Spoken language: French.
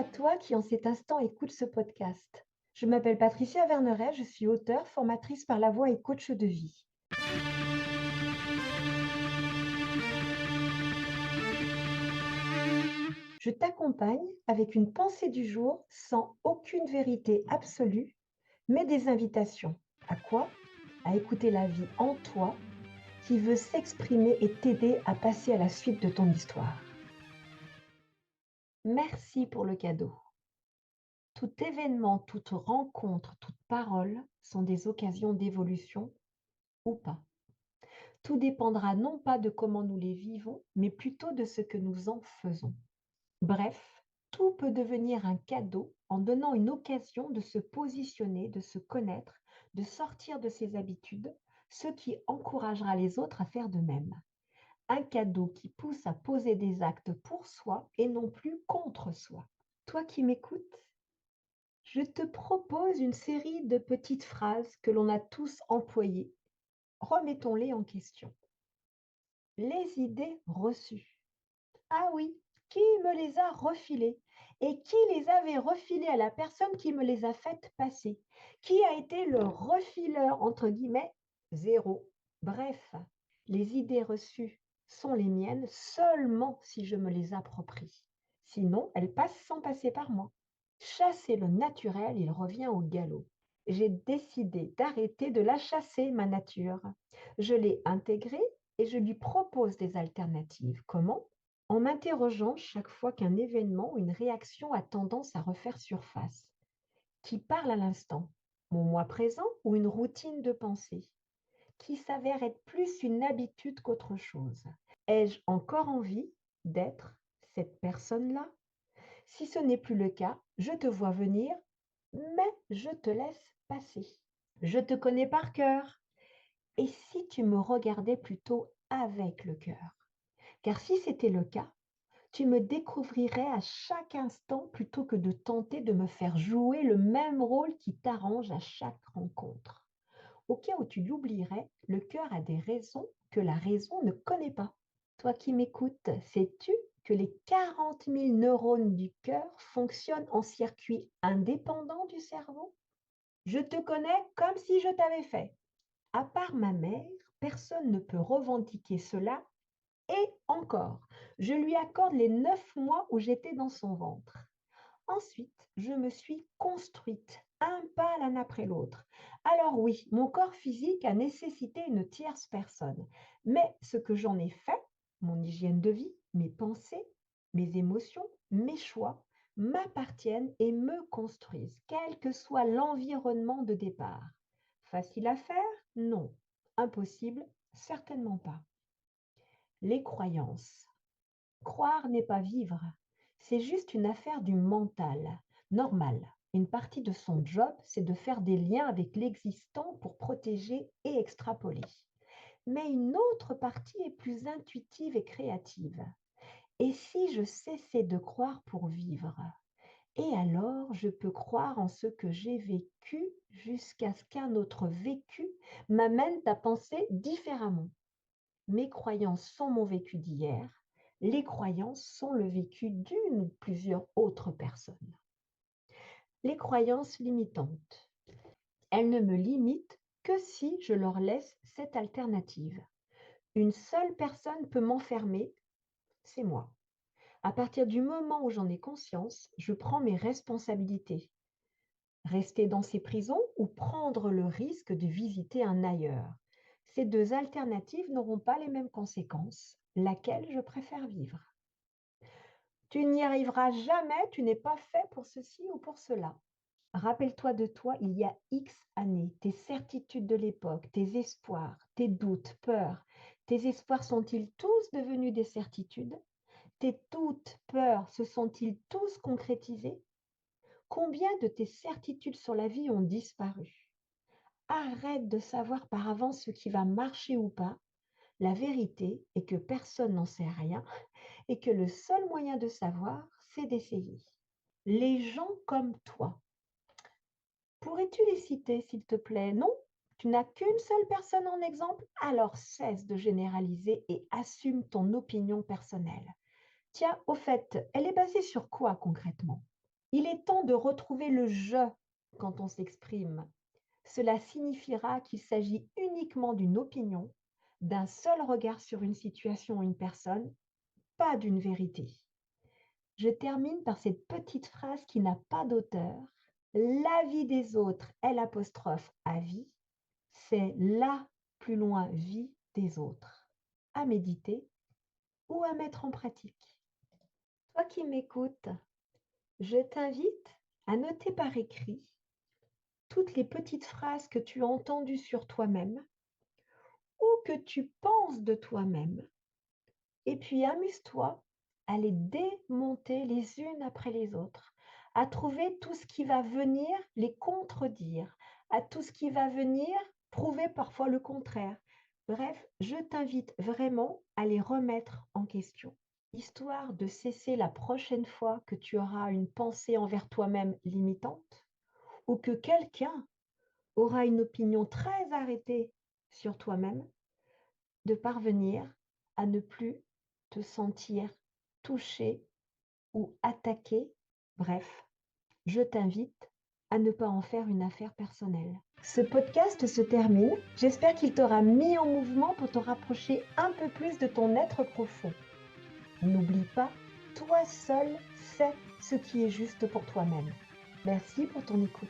à toi qui en cet instant écoute ce podcast. Je m'appelle Patricia Verneret, je suis auteure, formatrice par la voix et coach de vie. Je t'accompagne avec une pensée du jour sans aucune vérité absolue, mais des invitations. À quoi? À écouter la vie en toi qui veut s'exprimer et t'aider à passer à la suite de ton histoire. Merci pour le cadeau. Tout événement, toute rencontre, toute parole sont des occasions d'évolution ou pas. Tout dépendra non pas de comment nous les vivons, mais plutôt de ce que nous en faisons. Bref, tout peut devenir un cadeau en donnant une occasion de se positionner, de se connaître, de sortir de ses habitudes, ce qui encouragera les autres à faire de même. Un cadeau qui pousse à poser des actes pour soi et non plus contre soi. Toi qui m'écoutes, je te propose une série de petites phrases que l'on a tous employées. Remettons-les en question. Les idées reçues. Ah oui, qui me les a refilées? Et qui les avait refilées à la personne qui me les a faites passer? Qui a été le refileur, entre guillemets, zéro? Bref, les idées reçues sont les miennes seulement si je me les approprie. Sinon, elles passent sans passer par moi. Chasser le naturel, il revient au galop. J'ai décidé d'arrêter de la chasser, ma nature. Je l'ai intégrée et je lui propose des alternatives. Comment? En m'interrogeant chaque fois qu'un événement ou une réaction a tendance à refaire surface. Qui parle à l'instant? Mon moi présent ou une routine de pensée? Qui s'avère être plus une habitude qu'autre chose? Ai-je encore envie d'être cette personne-là? Si ce n'est plus le cas, je te vois venir, mais je te laisse passer. Je te connais par cœur. Et si tu me regardais plutôt avec le cœur? Car si c'était le cas, tu me découvrirais à chaque instant plutôt que de tenter de me faire jouer le même rôle qui t'arrange à chaque rencontre. Au cas où tu l'oublierais, le cœur a des raisons que la raison ne connaît pas. Toi qui m'écoutes, sais-tu que les 40 000 neurones du cœur fonctionnent en circuit indépendant du cerveau? Je te connais comme si je t'avais fait. À part ma mère, personne ne peut revendiquer cela. Et encore, je lui accorde les 9 mois où j'étais dans son ventre. Ensuite, je me suis construite, un pas l'un après l'autre. Alors oui, mon corps physique a nécessité une tierce personne, mais ce que j'en ai fait, mon hygiène de vie, mes pensées, mes émotions, mes choix, m'appartiennent et me construisent, quel que soit l'environnement de départ. Facile à faire? Non. Impossible? Certainement pas. Les croyances. Croire n'est pas vivre, c'est juste une affaire du mental, normal. Une partie de son job, c'est de faire des liens avec l'existant pour protéger et extrapoler. Mais une autre partie est plus intuitive et créative. Et si je cessais de croire pour vivre? Et alors, je peux croire en ce que j'ai vécu jusqu'à ce qu'un autre vécu m'amène à penser différemment. Mes croyances sont mon vécu d'hier. Les croyances sont le vécu d'une ou plusieurs autres personnes. Les croyances limitantes. Elles ne me limitent que si je leur laisse cette alternative. Une seule personne peut m'enfermer, c'est moi. À partir du moment où j'en ai conscience, je prends mes responsabilités. Rester dans ces prisons ou prendre le risque de visiter un ailleurs. Ces deux alternatives n'auront pas les mêmes conséquences. Laquelle je préfère vivre? Tu n'y arriveras jamais, tu n'es pas fait pour ceci ou pour cela. Rappelle-toi de toi il y a X années, tes certitudes de l'époque, tes espoirs, tes doutes, peurs. Tes espoirs sont-ils tous devenus des certitudes? Tes doutes, peurs, se sont-ils tous concrétisés? Combien de tes certitudes sur la vie ont disparu? Arrête de savoir par avance ce qui va marcher ou pas. La vérité est que personne n'en sait rien et que le seul moyen de savoir, c'est d'essayer. Les gens comme toi, pourrais-tu les citer, s'il te plaît? Non? Tu n'as qu'une seule personne en exemple? Alors cesse de généraliser et assume ton opinion personnelle. Tiens, au fait, elle est basée sur quoi concrètement? Il est temps de retrouver le «je» quand on s'exprime. Cela signifiera qu'il s'agit uniquement d'une opinion, d'un seul regard sur une situation ou une personne, pas d'une vérité. Je termine par cette petite phrase qui n'a pas d'auteur. L'avis des autres, avis, c'est la plus loin vie des autres. À méditer ou à mettre en pratique. Toi qui m'écoutes, je t'invite à noter par écrit toutes les petites phrases que tu as entendues sur toi-même ou que tu penses de toi-même. Et puis amuse-toi à les démonter les unes après les autres, à trouver tout ce qui va venir les contredire, à tout ce qui va venir prouver parfois le contraire. Bref, je t'invite vraiment à les remettre en question, histoire de cesser la prochaine fois que tu auras une pensée envers toi-même limitante ou que quelqu'un aura une opinion très arrêtée sur toi-même, de parvenir à ne plus te sentir touché ou attaqué. Bref, je t'invite à ne pas en faire une affaire personnelle. Ce podcast se termine. J'espère qu'il t'aura mis en mouvement pour te rapprocher un peu plus de ton être profond. N'oublie pas, toi seul sais ce qui est juste pour toi-même. Merci pour ton écoute.